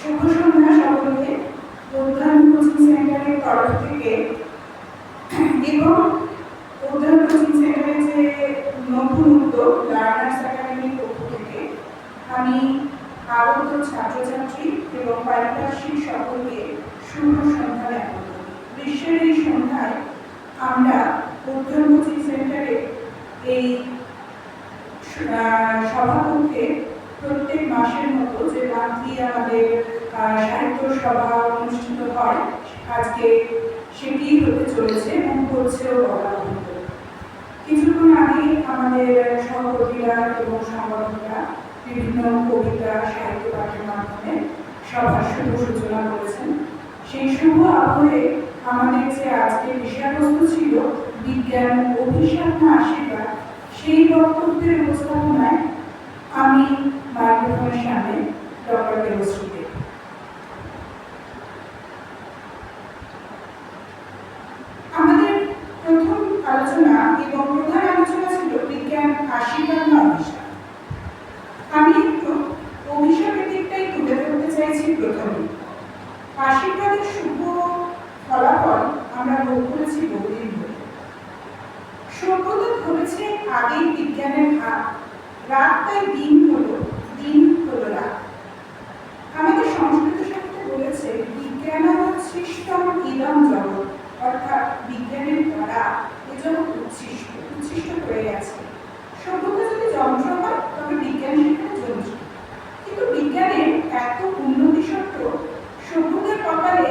শুভ সন্ধ্যা সকলকে। উদ্যান কোচিং সেন্টারের তরফ থেকে এবং উদ্যান কোচিং সেন্টারের যে নতুন উদ্যোগ লার্নার্স একাডেমির পক্ষ থেকে আমি আগত ছাত্রছাত্রী এবং পারিপার্শ্বিক সকলকে শুভ সন্ধ্যা জ্ঞাপন করি। গ্রীষ্মের এই সন্ধ্যায় আমরা উদ্যান কোচিং সেন্টারে এই সভাকক্ষে প্রত্যেক মাসের মতো যে মান্থলি আমাদের সাহিত্য সভা অনুষ্ঠিত হয়, আজকে সেটি হতে চলেছে এবং হচ্ছেও বলা হতো। কিছুক্ষণ আগে আমাদের সহকর্মীরা এবং সংগঠকরা বিভিন্ন কবিতা সাহিত্য পাঠের মাধ্যমে সভার শুভ সূচনা করেছেন। সেই শুভ আবহে আমাদের যে আজকের বিষয়বস্তু ছিল বিজ্ঞান অভিশাপ না আশীর্বাদ, সেই বক্তব্যের উপস্থাপনায় আমি মাইক্রোফোনের সামনে ডক্টর দেবশ্রী দেব। আমাদের প্রথম আলোচনা এবং প্রধান আলোচনা ছিল বিজ্ঞান আশীর্বাদ না অভিশাপ। আমি একটু অভিশাপের দিকটাই তুলে ধরতে চাইছি। প্রথমে আশীর্বাদের শুভ ফলাফল আমরা ভোগ করেছি বহুদিন ধরে। সভ্যতা ধরেছে আগেই বিজ্ঞানের হাত, রাত তাই দিন হলো রাত। আমাদের সংস্কৃত সাহিত্যে বলেছে বিজ্ঞানাবচ্ছিষ্টম ইদম জগৎ, অর্থাৎ বিজ্ঞানের দ্বারা এ জগৎ উচ্ছিষ্ট হয়ে গেছে। সভ্যতা যদি যন্ত্র হয় তবে বিজ্ঞান সেখানে যন্ত্র। কিন্তু বিজ্ঞানের এত উন্নতি সত্ত্বেও সভ্যতার কপালে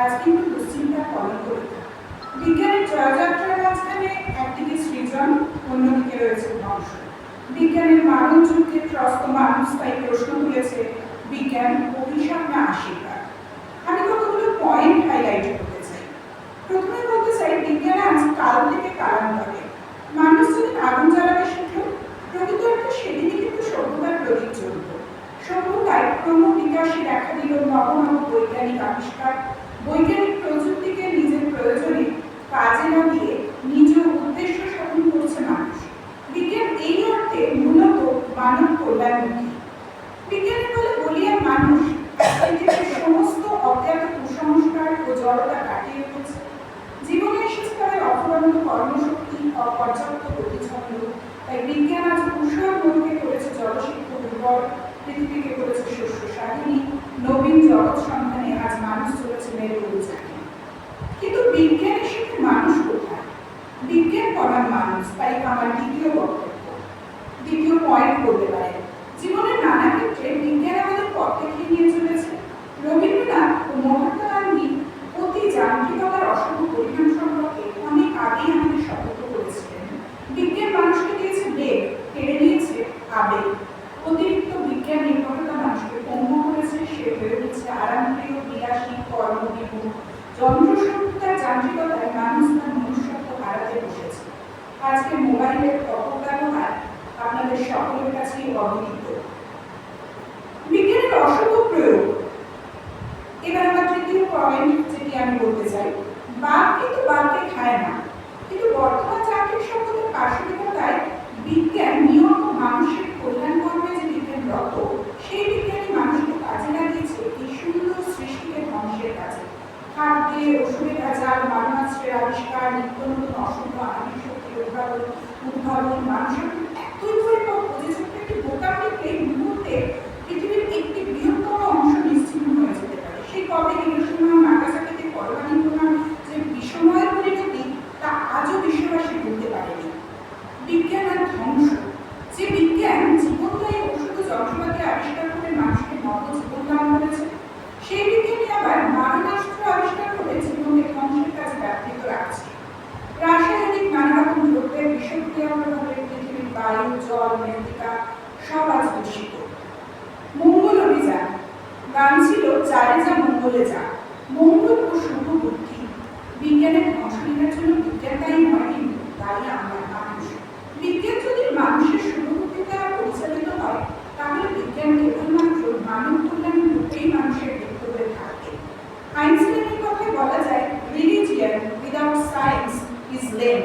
আজ কিন্তু দুশ্চিন্তা কলঙ্ক লেখা। বিজ্ঞানের জয়যাত্রার মাঝখানে একদিকে সৃজন, অন্যদিকে রয়েছে ধ্বংস। বিজ্ঞানের মানব যুদ্ধে ত্রস্ত মানুষ তাই প্রশ্ন তুলেছে বিজ্ঞান অভিশাপ না আশীর্বাদ। আমি কতগুলো পয়েন্ট হাইলাইট করতে চাই। প্রথমে বলতে চাই বিজ্ঞান আজ কাল থেকে কালান্তরে। মানুষ যদি আগুন জ্বালাতে শিখল, প্রকৃত অর্থে সেদিনই কিন্তু সভ্যতার প্রদীপ জ্বলত। সভ্যতায় ক্রমবিকাশে দেখা দিল নব বৈজ্ঞানিক আবিষ্কার। বৈজ্ঞানিক প্রযুক্তিকে নিজের প্রয়োজনে কাজে লাগিয়ে নিজ উদ্দেশ্য সাধন করছে মানুষ। বিজ্ঞান এই অর্থে মূলত মানব কল্যাণমুখী। বিজ্ঞানের বলে বলিয়া মানুষ সমস্ত অজ্ঞাত কুসংস্কার ও জড়তা কাটিয়ে উঠেছে। জীবনে এসেছে তাদের অফুরন্ত কর্মশক্তি, অপর্যাপ্ত গতিছন্দ। তাই বিজ্ঞান আজ কুশল মনকে করেছে জলসিক্ত দুর্বল, পৃথিবীকে করেছে শস্য স্বাধীনী। নবীন জগৎ সন্ধানে আজ মানুষ চলেছে মেরুদণ্ডী চাকরি। কিন্তু বিজ্ঞানের সাথে মানুষ কোথায়? বিজ্ঞান বনাম মানুষ, তাই আমার দ্বিতীয় পয়েন্ট বলতে পারে। জীবনের নানা ক্ষেত্রে বিজ্ঞান আমাদের পথ দেখিয়ে নিয়ে চলেছে। রবীন্দ্রনাথ ও মহাত্মা গান্ধী অতি যান্ত্রিকতার অশুভ পরিণাম সম্পর্কে অনেক আগেই আমাদের সতর্ক করেছিলেন। বিজ্ঞান মানুষকে দিয়েছে বেগ, কেড়ে নিয়েছে আবেগ। অতিরিক্ত বিজ্ঞান নির্ভরতা মানুষকে পঙ্গু করেছে। সে হয়ে উঠেছে আরামপ্রিয়, বিলাসী, কর্মবিমুখ। যন্ত্রসভ্যতার যান্ত্রিকতায় মানুষ তার মনুষ্যত্ব হারাতে বসেছে। আজকে মোবাইলের অপব্যবহার আপনাদের সকলের কাছেই অবহিত। বিজ্ঞানের অশুভ প্রয়োগ। এবার আমার তৃতীয় পয়েন্ট যেটি আমি বলতে চাই, বাঘ কিন্তু বাঘকে খায় না। কিন্তু বর্তমান যান্ত্রিক সভ্যতার পাশবিকতায় বিজ্ঞান নিয়ত মানুষের কল্যাণ করবে যে বিজ্ঞান রত, সেই বিজ্ঞানী মানুষকে কাজে লাগিয়েছে এই সুন্দর সৃষ্টিকে ধ্বংসের কাজে। খাদ্যে ওষুধের ভেজাল, মারণাস্ত্রের আবিষ্কার, নিত্য নতুন অশুভ আণবিক শক্তির উদ্ভাবন মানুষের এতই পরিপক্ক যে ছোট্ট একটি বোকা পিঁপড়ে মুহূর্তে পৃথিবীর একটি বৃহত্তম অংশ নিশ্চিহ্ন হয়ে যেতে পারে। সেই কবে হিরোশিমা নাগাসাকিতে পরমাণু বোমার যে বিষময় পরিণতি, তা আজও বিশ্ববাসী বলতে পারেনি। বিজ্ঞান আর ধ্বংস। যে বিজ্ঞান জীবনদায়ী ওষুধ যন্ত্রপাতি আবিষ্কার করে মানুষকে নব জীবন দান করেছে, সেই বিজ্ঞানী আবার মারণাস্ত্র আবিষ্কার করে জীবনকে ধ্বংসের কাজে ব্যবহৃত রাখছে। রাসায়নিক নানা রকম দ্রব্যের বিষক্রিয়ার প্রভাবে পৃথিবীর বায়ু, জল, মৃত্তিকা সব আজ দূষিত। মঙ্গল অভিযান গান ছিল যারে যা মঙ্গলে যা। মঙ্গল ও শুভ বুদ্ধি। বিজ্ঞানের ধ্বংসলীলার জন্য বিজ্ঞান দায়ী নয়, কিন্তু দায়ী আমরা মানুষ। বিজ্ঞান যদি মানুষের শুভ বুদ্ধি দ্বারা পরিচালিত হয়, তাহলে বিজ্ঞান কেবলমাত্র মানব কল্যাণের রূপেই মানুষের ব্যক্ত হয়ে থাকবে। আইনস্টাইনের কথায় বলা যায়, religion without science is lame,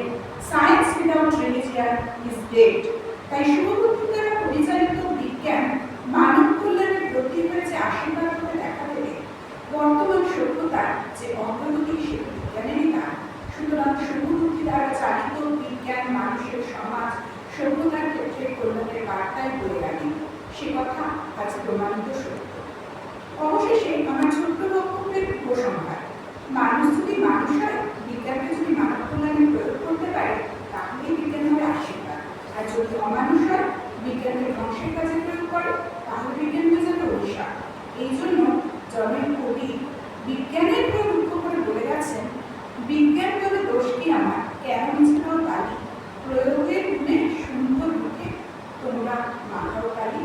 science without religion is dead. তাই শুভ বুদ্ধি দ্বারা পরিচালিত বিজ্ঞান মানব কল্যাণের প্রতীক হয়েছে আশীর্বাদ করে দেখা সভ্যতার যে অগ্রগতি সেটা বিজ্ঞানেরই দান। সুতরাং শুভবুদ্ধি দ্বারা চালিত বিজ্ঞান মানুষের সমাজ সভ্যতার ক্ষেত্রে কল্যাণের বার্তায় বয়ে আনে, সে কথা আজ প্রমাণিত সত্য। অবশেষে আমার ছোট্ট বক্তব্যের উপসংহার, মানুষ যদি মানুষ হয়, বিজ্ঞানকে যদি মানব কল্যাণে প্রয়োগ করতে পারে, তাহলেই বিজ্ঞান হবে আশীর্বাদ। আর যদি অমানুষ হয়, বিজ্ঞানকে ধ্বংসের কাজে প্রয়োগ করে, তাহলে বিজ্ঞান হয়ে যাবে অভিশাপ। এই জন্য জনের কবি বিজ্ঞানের প্রয়োগ দুঃখ করে বলে গেছেন, বিজ্ঞান বলে দোষ কি আমার, কেন মিছিল কালী, প্রয়োগের গুণে সুন্দর মুখে তোমরা মাখাও কালী।